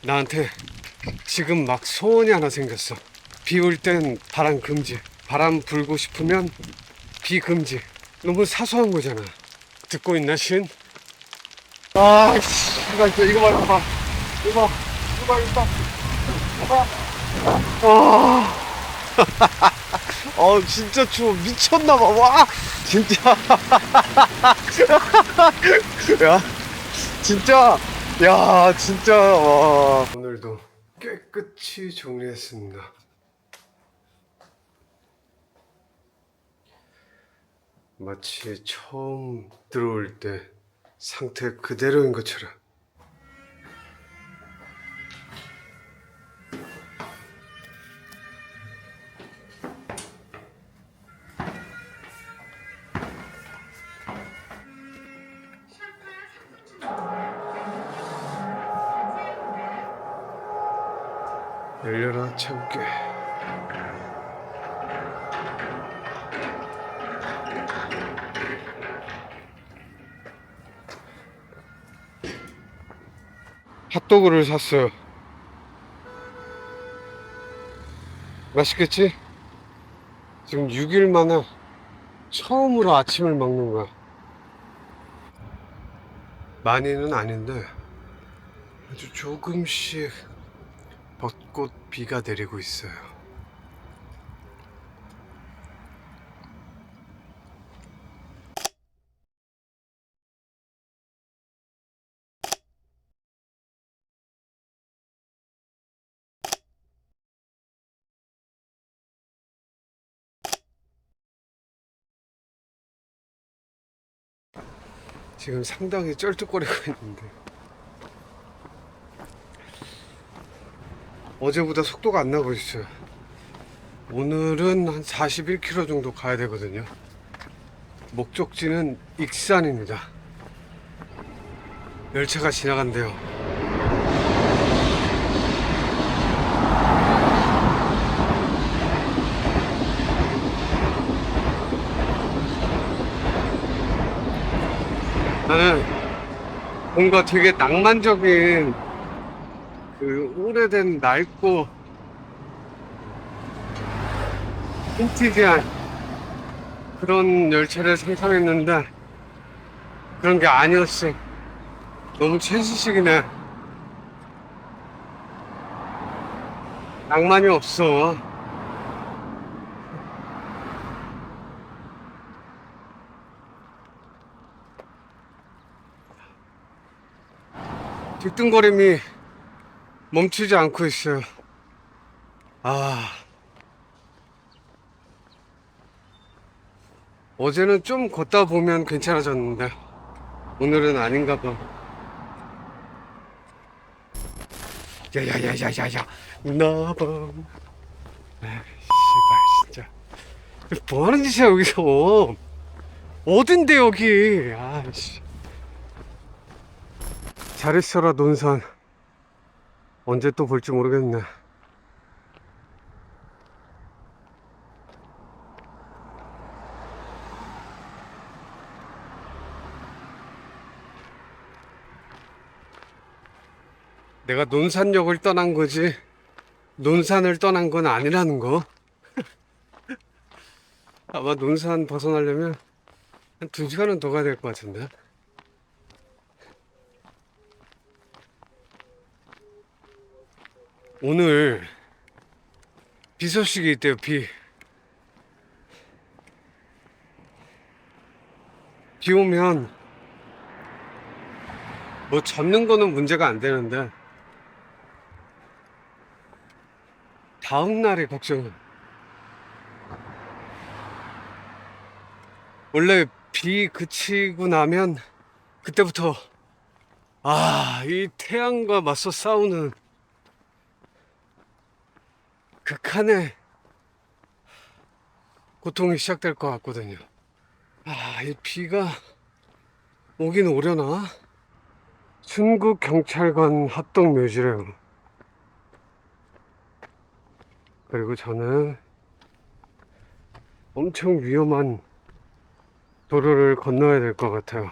나한테 지금 막 소원이 하나 생겼어. 비 올 땐 바람 금지, 바람 불고 싶으면 비 금지. 너무 사소한 거잖아. 듣고 있나 신? 아씨, 이거 봐. 이거 봐. 진짜 추워. 미쳤나봐. 와, 진짜. 야, 진짜. 야, 진짜. 와. 오늘도 깨끗이 정리했습니다. 마치 처음 들어올 때 상태 그대로인 것처럼. 열려라 채울게. 핫도그를 샀어요. 맛있겠지? 지금 6일 만에 처음으로 아침을 먹는 거야. 많이는 아닌데 아주 조금씩 벚꽃 비가 내리고 있어요. 지금 상당히 쩔뚝거리고 있는데 어제보다 속도가 안 나고 있어요. 오늘은 한 41km 정도 가야 되거든요. 목적지는 익산입니다. 열차가 지나간대요. 나는 뭔가 되게 낭만적인 그 오래된 낡고 빈티지한 그런 열차를 상상했는데 그런 게 아니었어. 너무 최신식이네. 낭만이 없어. 뒤뚱거림이 멈추지 않고 있어요. 어제는 좀 걷다 보면 괜찮아졌는데 오늘은 아닌가 봐. 야야야야야야 나밤. 씨발 진짜 뭐하는 짓이야 여기서. 어딘데 여기. 아씨. 잘했어라 논산. 언제 또 볼지 모르겠네. 내가 논산역을 떠난 거지 논산을 떠난 건 아니라는 거. 아마 논산 벗어나려면 한 2시간은 더 가야 될 것 같은데. 오늘 비 소식이 있대요. 비 오면 뭐 젖는 거는 문제가 안 되는데 다음 날이 걱정이야. 원래 비 그치고 나면 그때부터 이 태양과 맞서 싸우는 극한의 고통이 시작될 것 같거든요. 이 비가 오긴 오려나? 순국경찰관 합동묘지래요. 그리고 저는 엄청 위험한 도로를 건너야 될 것 같아요.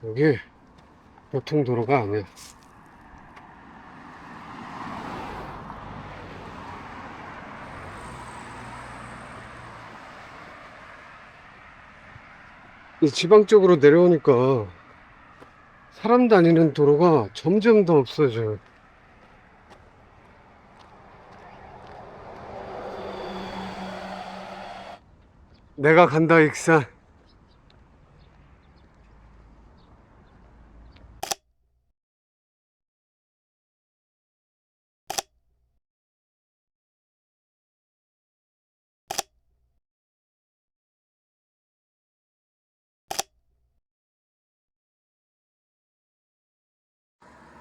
여기 교통도로가 아니야. 이 지방 쪽으로 내려오니까 사람 다니는 도로가 점점 더 없어져요. 내가 간다, 익산.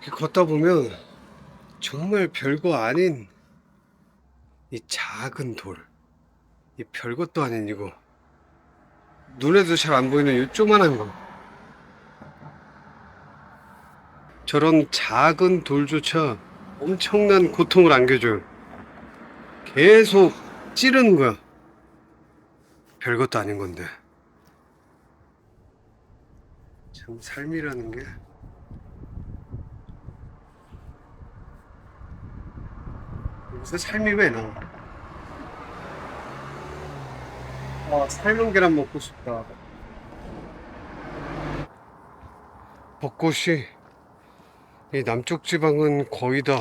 이렇게 걷다 보면 정말 별거 아닌 이 작은 돌, 이 별것도 아닌 이거, 눈에도 잘 안 보이는 이 조만한 거, 저런 작은 돌조차 엄청난 고통을 안겨줘요. 계속 찌르는 거야. 별것도 아닌 건데. 참 삶이라는 게 여기서 삶이 왜 나와? 아, 삶은 계란 먹고 싶다. 벚꽃이 이 남쪽 지방은 거의 다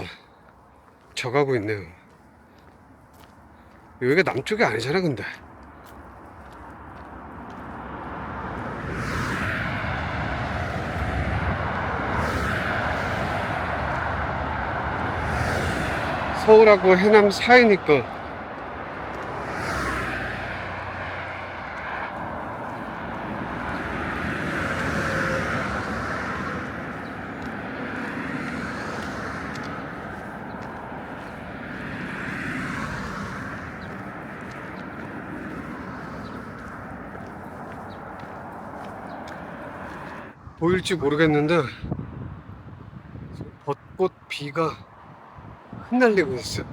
져가고 있네요. 여기가 남쪽이 아니잖아, 근데. 서울하고 해남 사이니까. 보일지 모르겠는데 벚꽃 비가 흩날리고 있어요.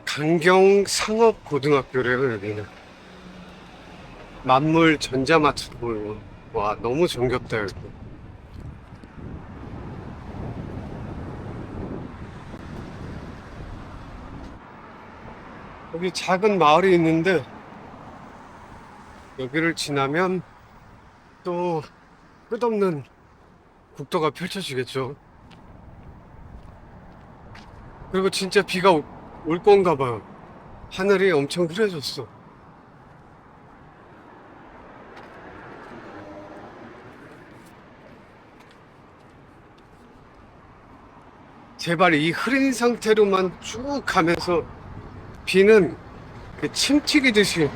강경 상업고등학교래요, 여기는. 만물 전자마트 보여. 와, 너무 정겹다, 여기. 여기 작은 마을이 있는데 여기를 지나면 또 끝없는 국도가 펼쳐지겠죠. 그리고 진짜 비가 올 건가 봐요. 하늘이 엄청 흐려졌어. 제발 이 흐린 상태로만 쭉 가면서 비는 그 침 튀기듯이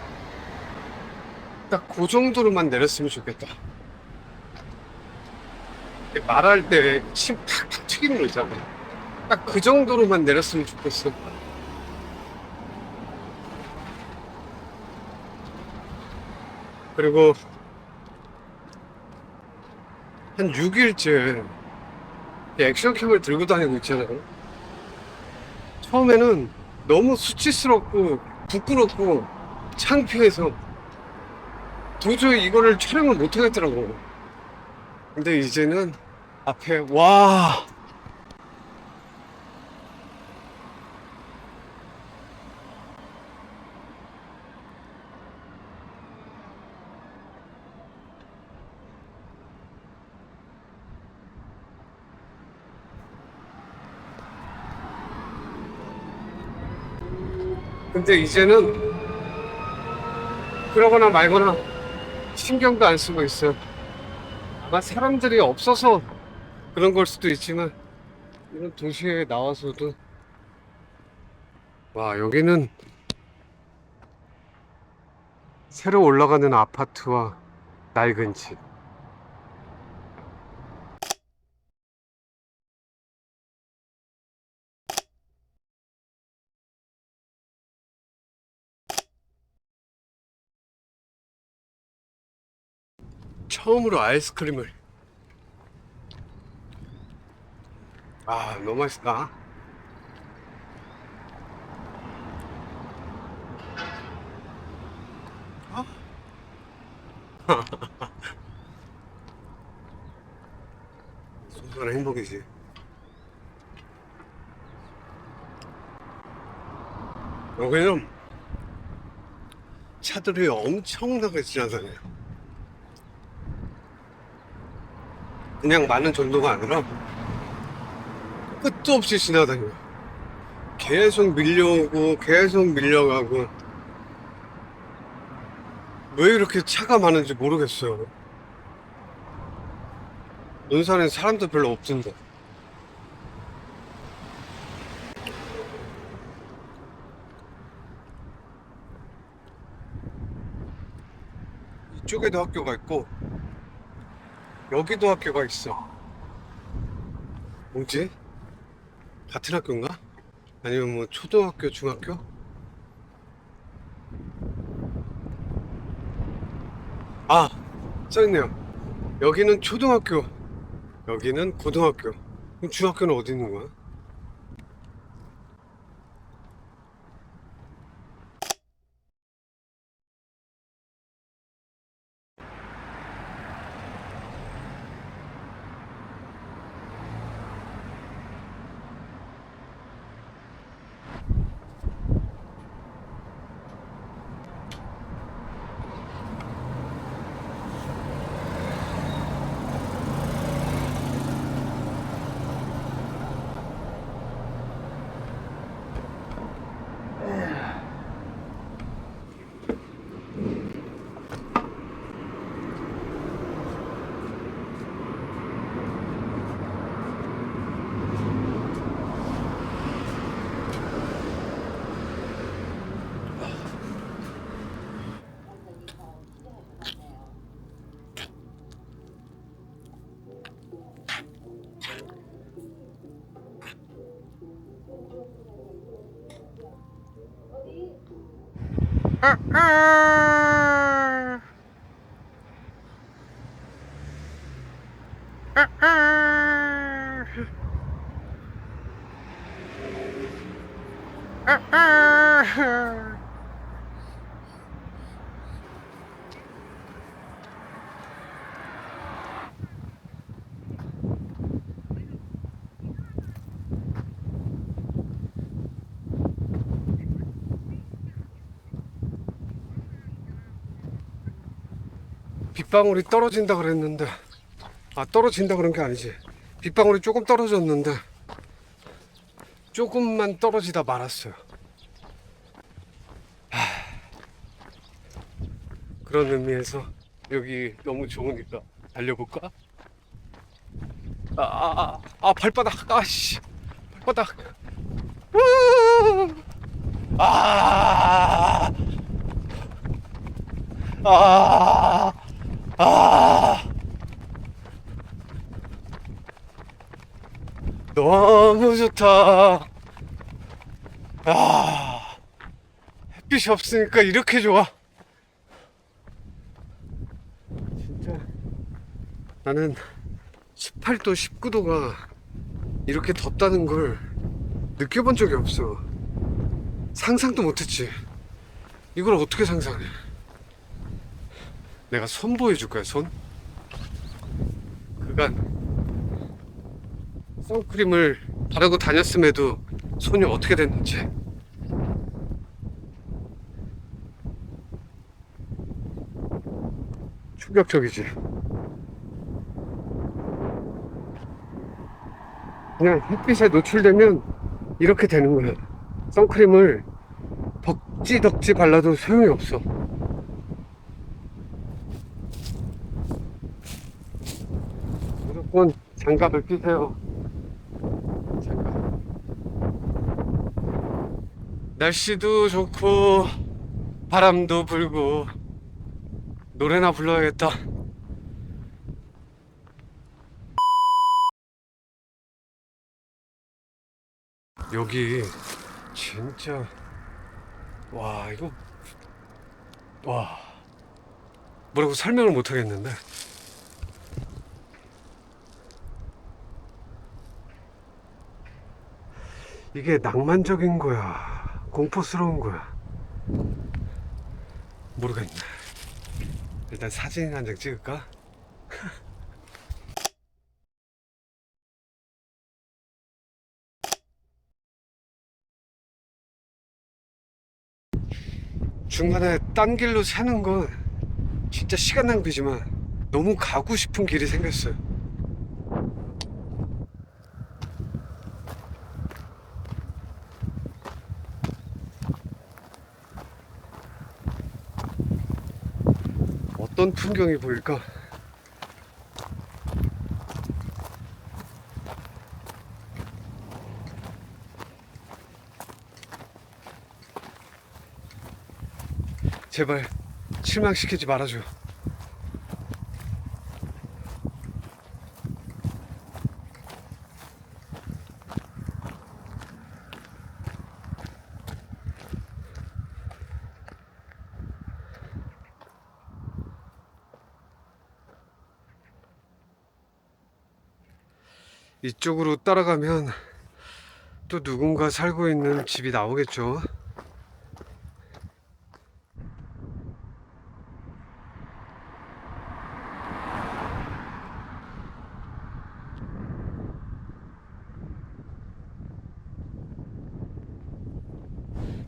딱 그 정도로만 내렸으면 좋겠다. 말할 때 침 탁탁 튀기는 거 있잖아. 딱 그 정도로만 내렸으면 좋겠어. 그리고 한 6일째 액션캠을 들고 다니고 있잖아요. 처음에는 너무 수치스럽고 부끄럽고 창피해서 도저히 이거를 촬영을 못 하겠더라고. 근데 이제는 앞에 와, 근데 이제는 그러거나 말거나 신경도 안 쓰고 있어요. 아마 사람들이 없어서 그런 걸 수도 있지만 이런 도시에 나와서도 와, 여기는 새로 올라가는 아파트와 낡은 집, 처음으로 아이스크림을. 아, 너무 맛있다. 어? 소소한 행복이지. 여기는 차들이 엄청나게 지나다녀요. 그냥 많은 정도가 아니라 끝도 없이 지나다녀요. 계속 밀려오고 계속 밀려가고. 왜 이렇게 차가 많은지 모르겠어요. 논산엔 사람도 별로 없던데. 이쪽에도 학교가 있고 여기도 학교가 있어. 뭐지? 같은 학교인가? 아니면 뭐 초등학교, 중학교? 아, 써있네요. 여기는 초등학교, 여기는 고등학교. 그럼 중학교는 어디 있는 거야? 빗방울이 떨어진다 그랬는데, 아, 떨어진다 그런 게 아니지. 빗방울이 조금 떨어졌는데 조금만 떨어지다 말았어요. 그런 의미에서 여기 너무 좋으니까 달려볼까? 발바닥, 아씨, 발바닥. 아, 아, 아, 너무 좋다. 아, 햇빛이 없으니까 이렇게 좋아. 진짜 나는 18도, 19도가 이렇게 덥다는 걸 느껴본 적이 없어. 상상도 못했지. 이걸 어떻게 상상해? 내가 손 보여줄 거야, 손. 그간 선크림을 바르고 다녔음에도 손이 어떻게 됐는지. 충격적이지. 그냥 햇빛에 노출되면 이렇게 되는 거야. 선크림을 덕지 덕지 발라도 소용이 없어. 무조건 장갑을 끼세요. 장갑. 날씨도 좋고 바람도 불고 노래나 불러야겠다. 여기 진짜, 와, 이거, 와, 뭐라고 설명을 못 하겠는데 이게 낭만적인 거야, 공포스러운 거야, 모르겠네. 일단 사진 한 장 찍을까? 중간에 딴 길로 새는 건 진짜 시간 낭비지만 너무 가고 싶은 길이 생겼어요. 어떤 풍경이 보일까? 제발 실망시키지 말아줘. 이쪽으로 따라가면 또 누군가 살고 있는 집이 나오겠죠.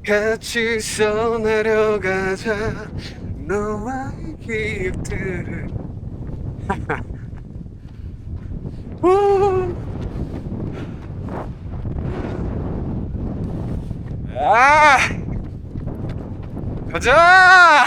같이 써내려가자 너와의 기억들을. 아, 가자.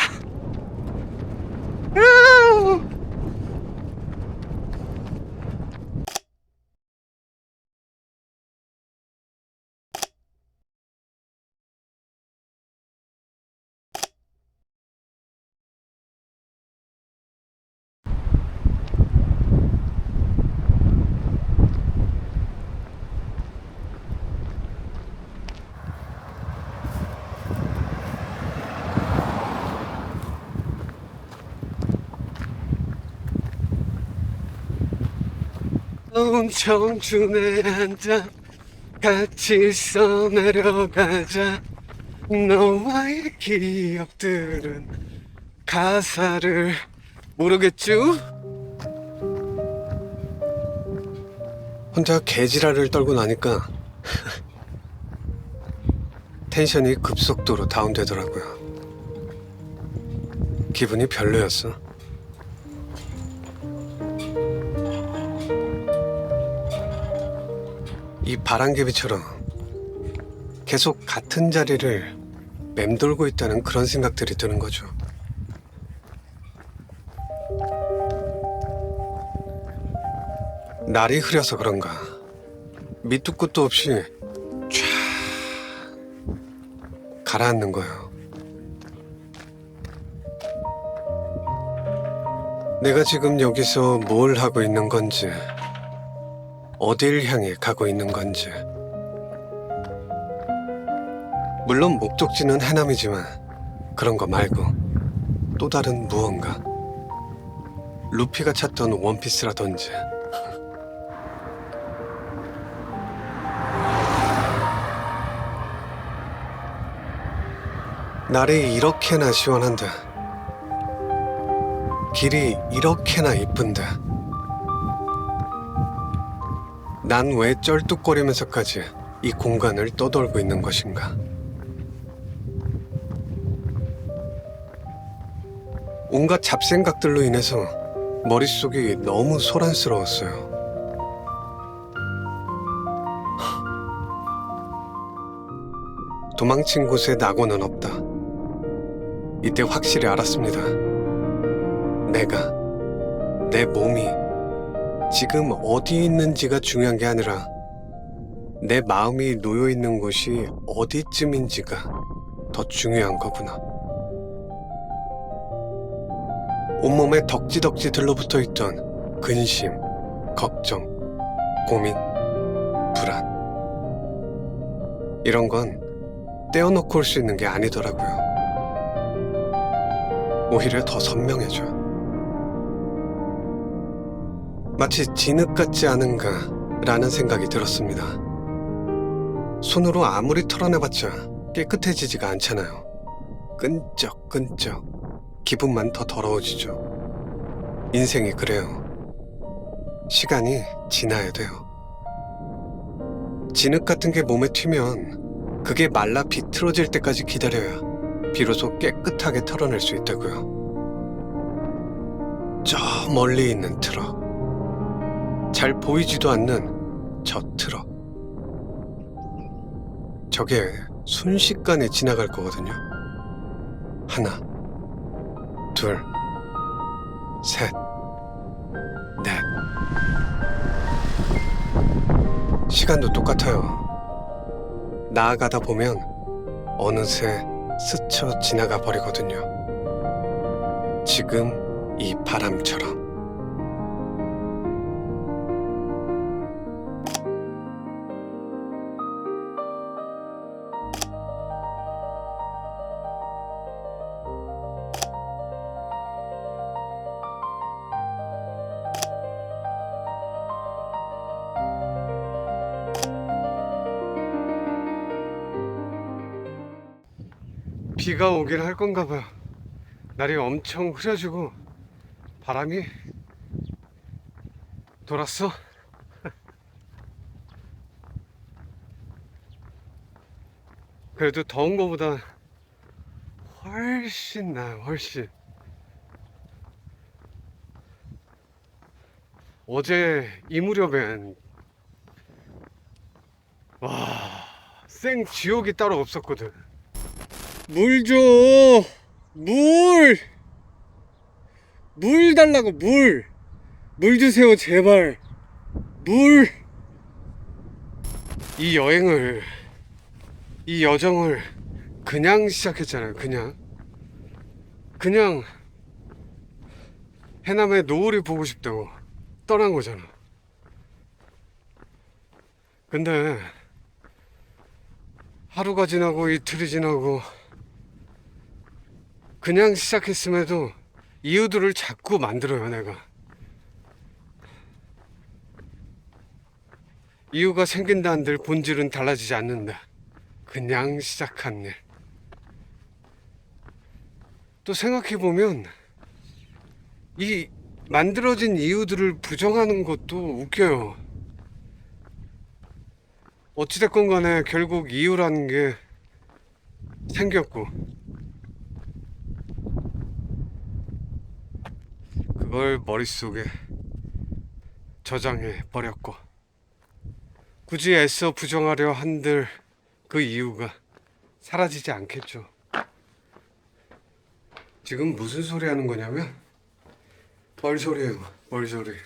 청춘의 한 잔 같이 써내려가자 너와의 기억들은. 가사를 모르겠죠? 혼자 개지랄을 떨고 나니까 텐션이 급속도로 다운되더라고요. 기분이 별로였어. 이 바람개비처럼 계속 같은 자리를 맴돌고 있다는 그런 생각들이 드는 거죠. 날이 흐려서 그런가 밑도 끝도 없이 쫙 가라앉는 거예요. 내가 지금 여기서 뭘 하고 있는 건지, 어딜 향해 가고 있는 건지. 물론 목적지는 해남이지만 그런 거 말고 또 다른 무언가. 루피가 찾던 원피스라든지. 날이 이렇게나 시원한데, 길이 이렇게나 이쁜데, 난 왜 쩔뚝거리면서까지 이 공간을 떠돌고 있는 것인가? 온갖 잡생각들로 인해서 머릿속이 너무 소란스러웠어요. 도망친 곳에 낙원은 없다. 이때 확실히 알았습니다. 내가, 내 몸이 지금 어디에 있는지가 중요한 게 아니라 내 마음이 놓여 있는 곳이 어디쯤인지가 더 중요한 거구나. 온몸에 덕지덕지 들러붙어 있던 근심, 걱정, 고민, 불안. 이런 건 떼어놓고 올 수 있는 게 아니더라고요. 오히려 더 선명해져. 마치 진흙 같지 않은가 라는 생각이 들었습니다. 손으로 아무리 털어내봤자 깨끗해지지가 않잖아요. 끈적끈적 기분만 더 더러워지죠. 인생이 그래요. 시간이 지나야 돼요. 진흙 같은 게 몸에 튀면 그게 말라 비틀어질 때까지 기다려야 비로소 깨끗하게 털어낼 수 있다고요. 저 멀리 있는 트럭, 잘 보이지도 않는 저 트럭, 저게 순식간에 지나갈 거거든요. 하나, 둘, 셋, 넷. 시간도 똑같아요. 나아가다 보면 어느새 스쳐 지나가 버리거든요. 지금 이 바람처럼. 비가 오긴 할 건가 봐요. 날이 엄청 흐려지고 바람이 돌았어. 그래도 더운 거보다 훨씬 나아요. 훨씬. 어제 이 무렵엔 와, 생 지옥이 따로 없었거든. 물 줘. 물 달라고. 물 주세요 제발. 물. 이 여행을, 이 여정을 그냥 시작했잖아요. 그냥 해남의 노을이 보고 싶다고 떠난 거잖아. 근데 하루가 지나고 이틀이 지나고 그냥 시작했음에도 이유들을 자꾸 만들어요. 내가 이유가 생긴다 한들 본질은 달라지지 않는다. 그냥 시작한 일. 또 생각해보면 이 만들어진 이유들을 부정하는 것도 웃겨요. 어찌됐건 간에 결국 이유라는 게 생겼고 그걸 머릿속에 저장해 버렸고 굳이 애써 부정하려 한들 그 이유가 사라지지 않겠죠. 지금 무슨 소리 하는 거냐면 뻘소리예요. 뻘소리.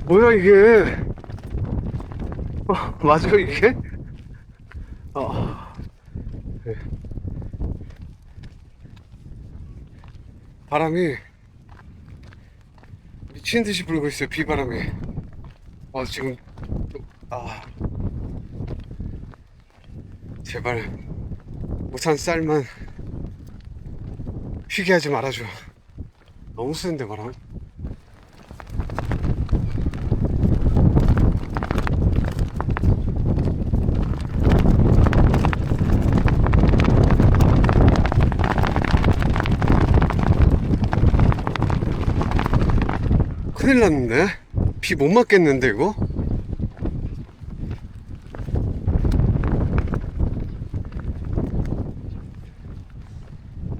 뭐야 이게? 맞아 이게? 네. 바람이 미친 듯이 불고 있어요. 비바람이. 지금 제발 우산 쌀만 휘게 하지 말아줘. 너무 쓰는데 바람. 큰일 났는데? 비 못 맞겠는데 이거?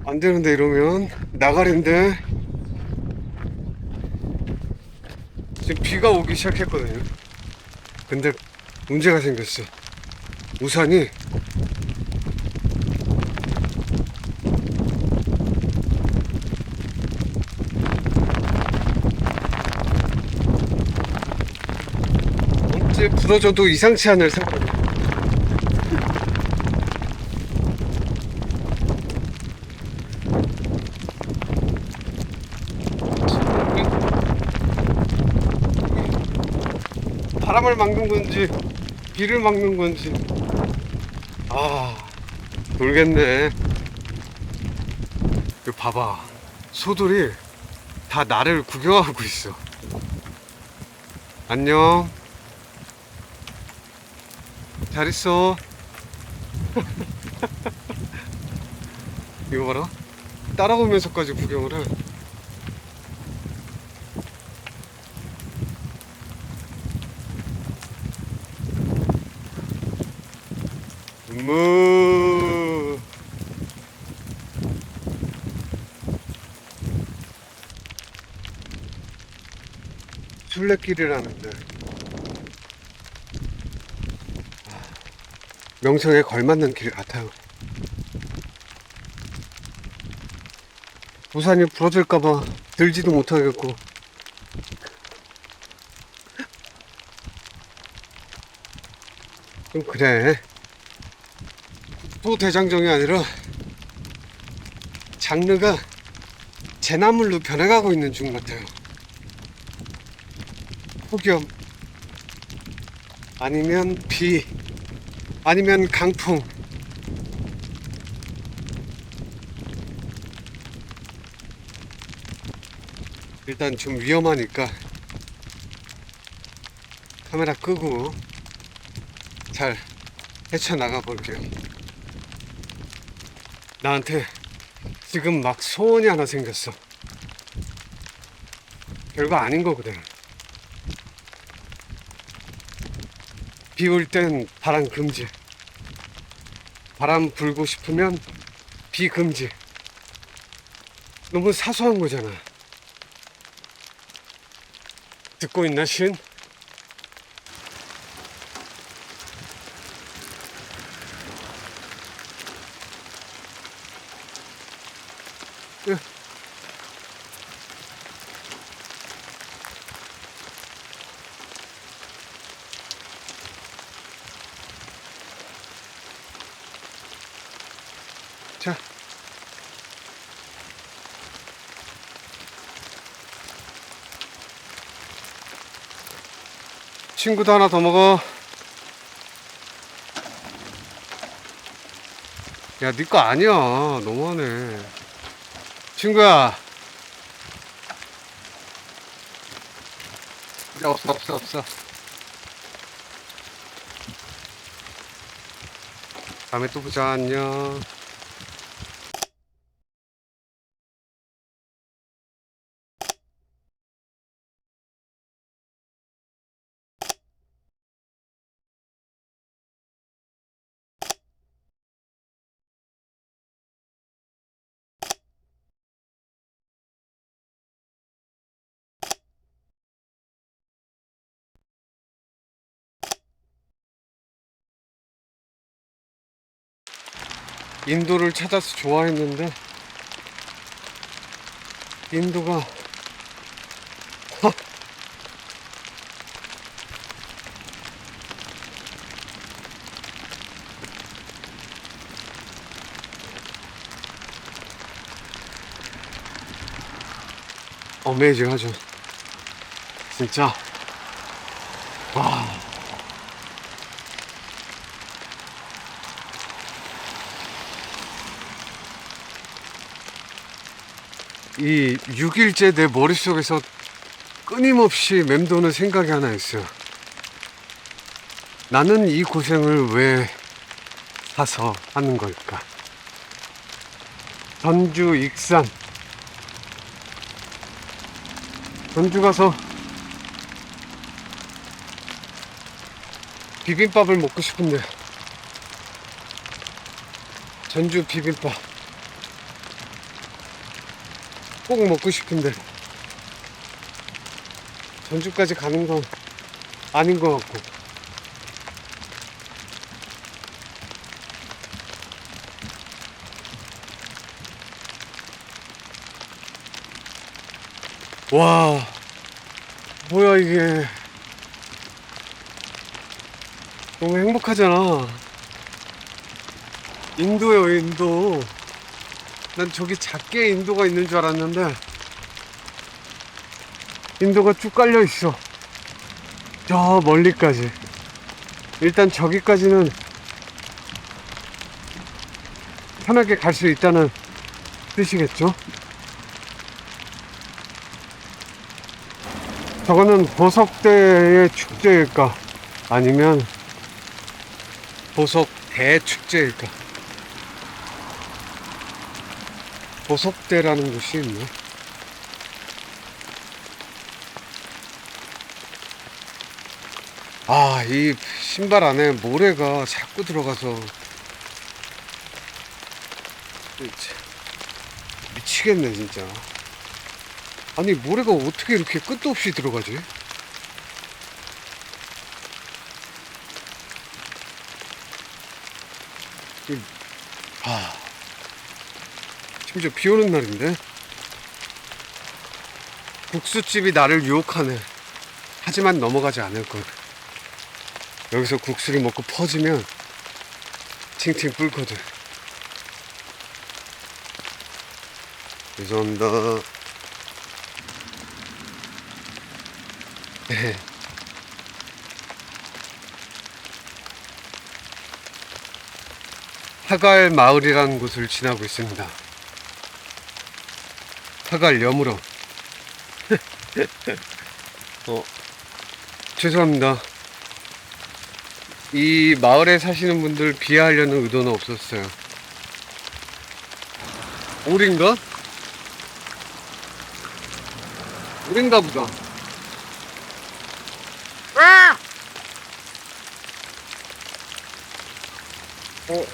안 되는데 이러면 나가린데. 지금 비가 오기 시작했거든요. 근데 문제가 생겼어. 우산이 언제 부러져도 이상치 않을 상황. 바람을 막는 건지 비를 막는 건지 모르겠네. 이거 봐봐, 소들이 다 나를 구경하고 있어. 안녕, 잘 있어. 이거 봐라, 따라오면서까지 구경을 해. 무 순례길이라는데 명성에 걸맞는 길 같아요. 우산이 부러질까봐 들지도 못하겠고. 좀 그래. 또 대장정이 아니라 장르가 재나물로 변해가고 있는 중 같아요. 폭염 아니면 비 아니면 강풍. 일단 좀 위험하니까 카메라 끄고 잘 헤쳐나가 볼게요. 나한테 지금 막 소원이 하나 생겼어. 별거 아닌 거거든. 비 올 땐 바람 금지, 바람 불고 싶으면 비 금지. 너무 사소한 거잖아. 듣고 있나, 신? 자, 친구도 하나 더 먹어. 야, 네 거 아니야. 너무하네. 친구야. 야, 없어. 다음에 또 보자. 안녕. 인도를 찾아서 좋아했는데 인도가 어메이징하죠. 진짜. 와. 이 6일째 내 머릿속에서 끊임없이 맴도는 생각이 하나 있어요. 나는 이 고생을 왜 사서 하는 걸까? 전주 익산, 전주 가서 비빔밥을 먹고 싶은데. 전주 비빔밥 꼭 먹고 싶은데 전주까지 가는 건 아닌 것 같고. 와, 뭐야 이게. 너무 행복하잖아. 인도요, 인도. 난 저기 작게 인도가 있는 줄 알았는데 인도가 쭉 깔려 있어. 저 멀리까지. 일단 저기까지는 편하게 갈 수 있다는 뜻이겠죠? 저거는 보석대의 축제일까? 아니면 보석 대축제일까? 보석대라는 곳이 있네. 아, 이 신발 안에 모래가 자꾸 들어가서 미치겠네 진짜. 아니, 모래가 어떻게 이렇게 끝도 없이 들어가지? 아, 심지어 비 오는 날인데 국수집이 나를 유혹하네. 하지만 넘어가지 않을 것. 여기서 국수를 먹고 퍼지면 칭칭 뿔거든. 죄송합니다. 네. 하갈 마을이라는 곳을 지나고 있습니다. 하갈 여물어. 죄송합니다. 이 마을에 사시는 분들 비하하려는 의도는 없었어요. 오린가? 오린가 보다.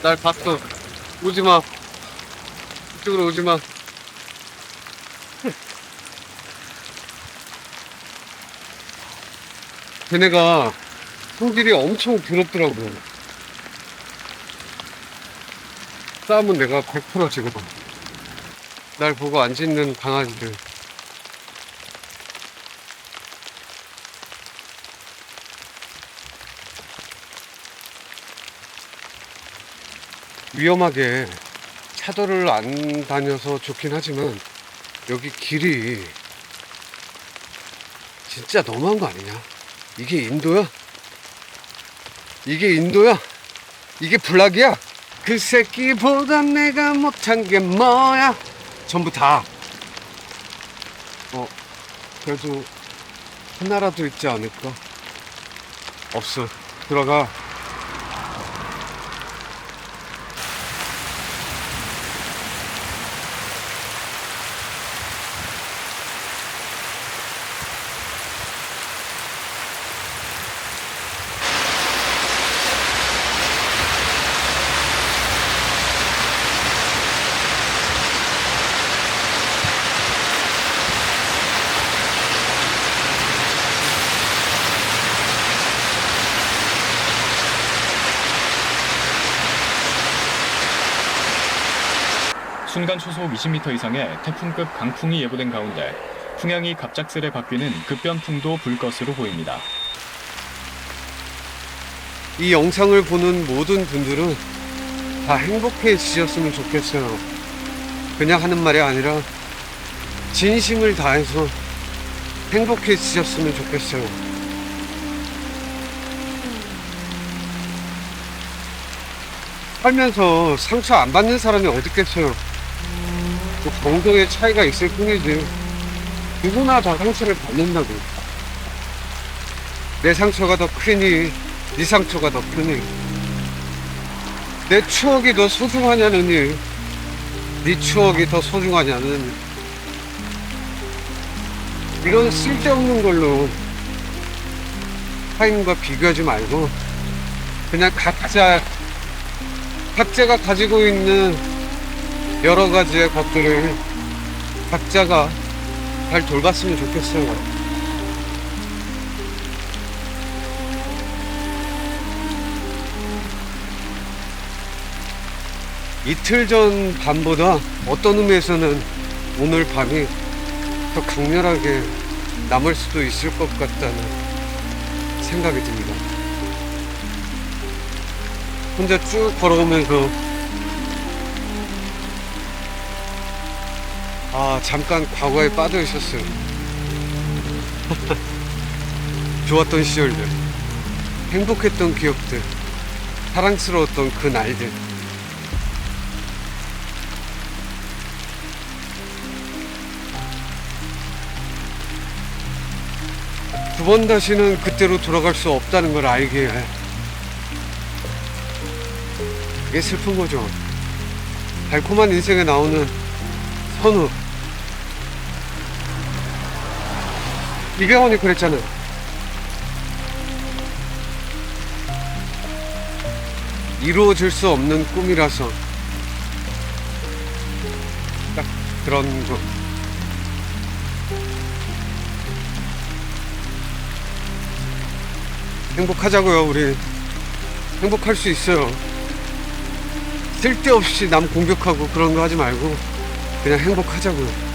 날 봤어. 오지마. 이쪽으로 오지마. 걔네가 성질이 엄청 부럽더라고. 싸움은 내가 100% 지금. 날 보고 안 짖는 강아지들. 위험하게 차도를 안 다녀서 좋긴 하지만 여기 길이 진짜 너무한 거 아니냐? 이게 인도야? 이게 인도야? 이게 불락이야? 그 새끼보다 내가 못한 게 뭐야? 전부 다. 그래도 하나라도 있지 않을까? 없어. 들어가. 순간 초속 20m 이상의 태풍급 강풍이 예보된 가운데 풍향이 갑작스레 바뀌는 급변풍도 불 것으로 보입니다. 이 영상을 보는 모든 분들은 다 행복해지셨으면 좋겠어요. 그냥 하는 말이 아니라 진심을 다해서 행복해지셨으면 좋겠어요. 살면서 상처 안 받는 사람이 어디 있겠어요. 정도의 차이가 있을 뿐이지 누구나 다 상처를 받는다고. 내 상처가 더 크니 네 상처가 더 크니, 내 추억이 더 소중하냐느니 네 추억이 더 소중하냐느니, 이런 쓸데없는 걸로 타인과 비교하지 말고 그냥 각자가 가지고 있는 여러 가지의 것들을 각자가 잘 돌봤으면 좋겠어요. 이틀 전 밤보다 어떤 의미에서는 오늘 밤이 더 강렬하게 남을 수도 있을 것 같다는 생각이 듭니다. 혼자 쭉 걸어오면서 잠깐 과거에 빠져 있었어요. 좋았던 시절들, 행복했던 기억들, 사랑스러웠던 그 날들. 두 번 다시는 그때로 돌아갈 수 없다는 걸 알기에 그게 슬픈 거죠. 달콤한 인생에 나오는 선우, 이병헌이 그랬잖아요. 이루어질 수 없는 꿈이라서 딱 그런 거. 행복하자고요. 우리 행복할 수 있어요. 쓸데없이 남 공격하고 그런 거 하지 말고 그냥 행복하자고요.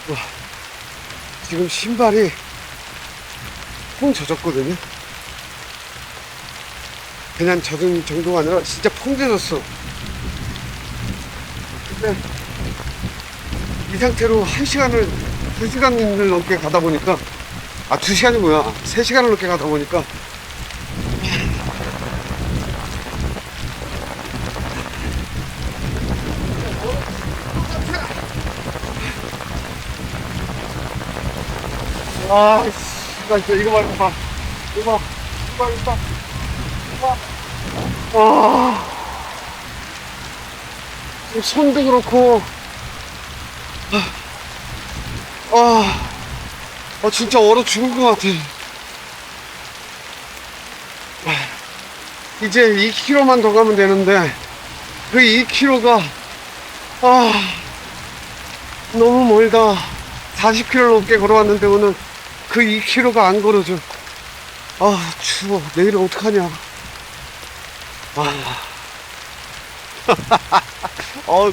와, 지금 신발이 퐁 젖었거든요. 그냥 젖은 정도가 아니라 진짜 퐁 젖었어. 근데 이 상태로 1시간을 2시간을 넘게 가다 보니까 2시간이 뭐야, 3시간을 넘게 가다 보니까 나 진짜 이거 봐. 이거 봐. 손도 그렇고, 진짜 얼어 죽을 것 같아. 이제 2km만 더 가면 되는데, 그 2km가, 너무 멀다. 40km 넘게 걸어왔는데, 오늘 그 2km가 안 걸어져. 추워. 내일은 어떡하냐.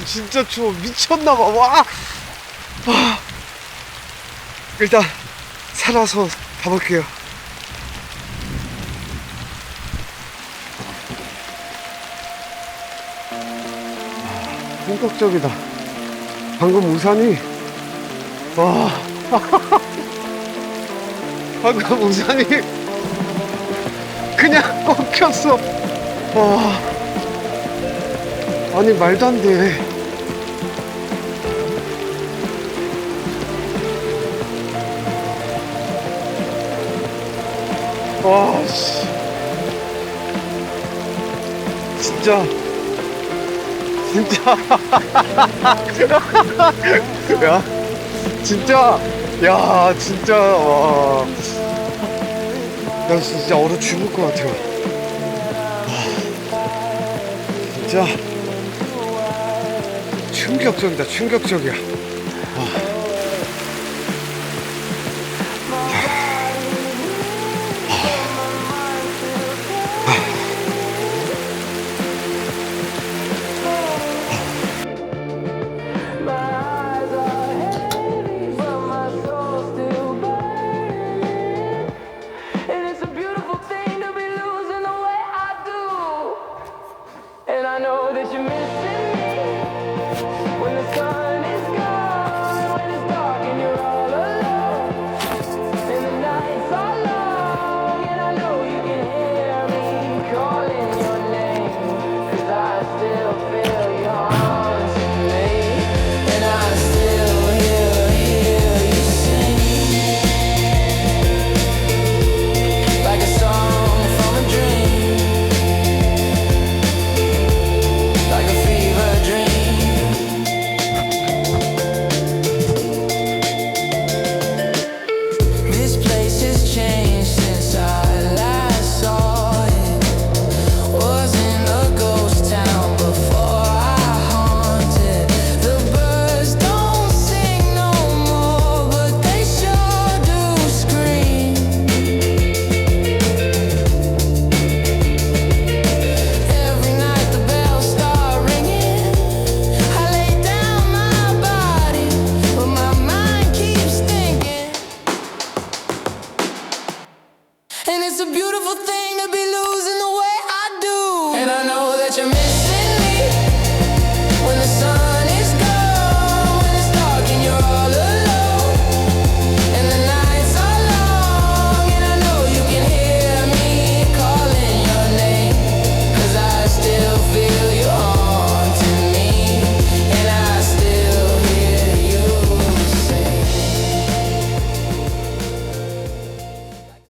진짜 추워. 미쳤나봐. 와. 일단, 살아서 가볼게요. 본격적이다. 방금 우산이, 방금 우산이 그냥 꺾였어. 아니, 말도 안 돼. 씨. 진짜. 야, 진짜. 야, 진짜. 와. 나 진짜 얼어 죽을 것 같아요. 진짜. 충격적이다, 충격적이야. know that you're missing me when the sun is gone, when it's dark and you're all alone, and the nights are long, and I know you can hear me calling your name, 'cause I still feel you haunting me, and I still hear you sing like a song from a dream, like a fever dream. This place has changed since I last saw it. Wasn't a ghost town before I haunted. The birds don't sing no more, but they sure do scream. Every night the bells start ringing. I lay down my body, but my mind keeps thinking. And it's a beautiful thing to be losing the way I do. And I know that you're missing